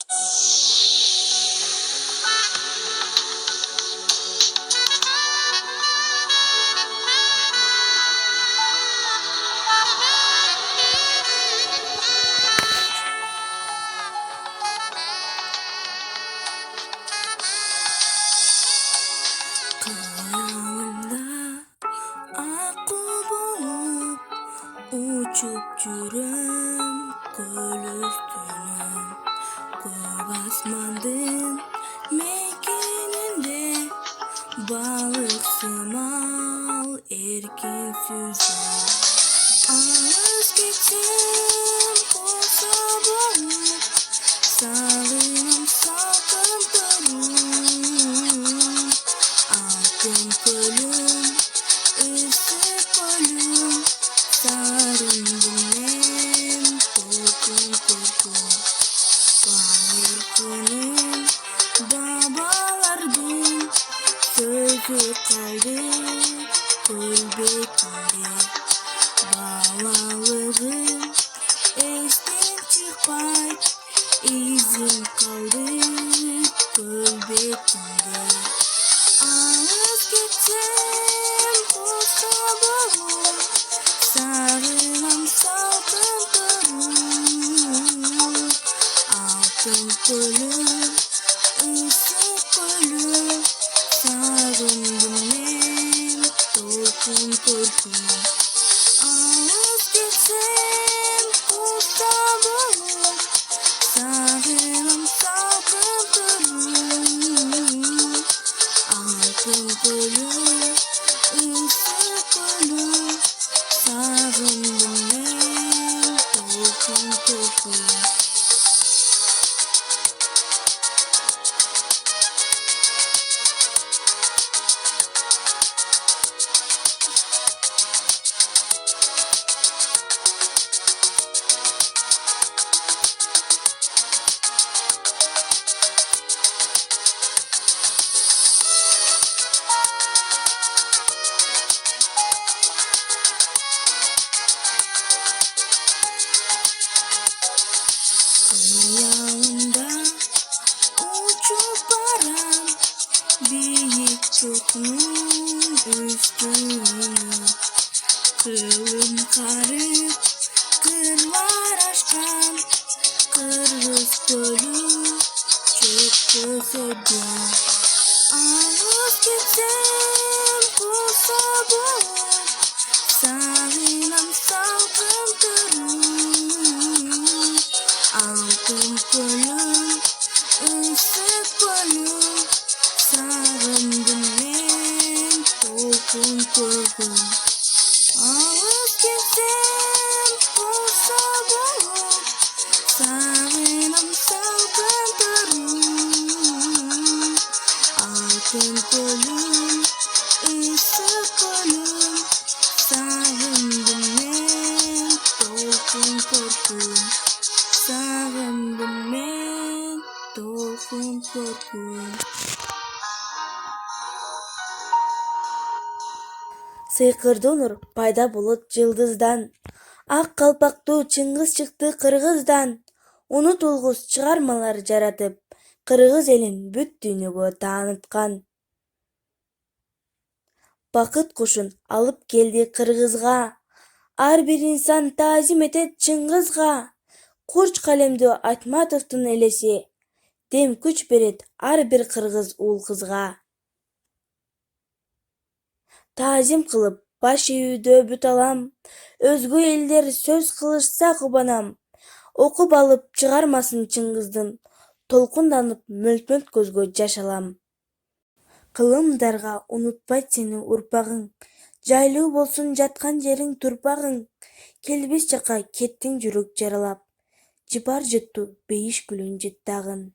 Kayağımda aku bulup uçup жүрөм көл üstüne. Көк асмандын мекенинде балык сымал эркин сүзөм. Алыс кетсем болсо болуп, сагынам салкын төрүм. Алтын көлүм, ысык көлүм, сарындым мен толкун толкун. Байыр күнүм бабалардын сөзү калды көл бетинде. Балалыгым эстен чыкпайт, изим калды көл бетинде. Алыс кетсем болсо болуп, сагынам салкын төрүм. Алтын көлүм, ысык көлүм, сагындым мен толкун толкун. Алыс кетсем болсо болуп, сагынам салкын төрүм. Алтын көлүм, ысык көлүм, сагындым мен толкун толкун. Kayağımda uçup baram büyük çokluğun üstüne. Kılım karıp kırlar aşkan kırgız gölü çok güzel. Alız gitsem bolsa bolup, sağınam salkın turun. Altın kölüm, ısık kölüm, sağındım men толкун толкун. Алыс кетсем болсо болуп, сагынам салкын төрүм. Алтын көлүм, ысык көлүм, сагындым мен толкун толкун. Сагындым мен толкун толкун. Сыйкырдуу нур пайда болот жылдыздан. Ак калпактуу Чыңгыз чыкты Кыргыздан. Унутулгус чыгармалар жаратып, кыргыз элин бүт дүйнөгө тааныткан. Бакыт кушун алып келди Кыргызга. Ар бир инсан таазим этет Чыңгызга. Курч калемдүү Айтматовдун элеси дем күч берет ар бир кыргыз уул кызга. Таазим кылып баш ийүүдө бүт алам, өзгө элдер сөз кылышса кубанам. Окуп алып чыгармасын Чыңгыздын, толкунданып мөлт-мөлт көзгө жаш алам. Кылымдарга унутпайт сени урпагың, жайлуу болсун жаткан жериң турпагың. Келбес жака кеттиң жүрөк жаралап, жыпар жытту бейиш гүлүн жыттагын.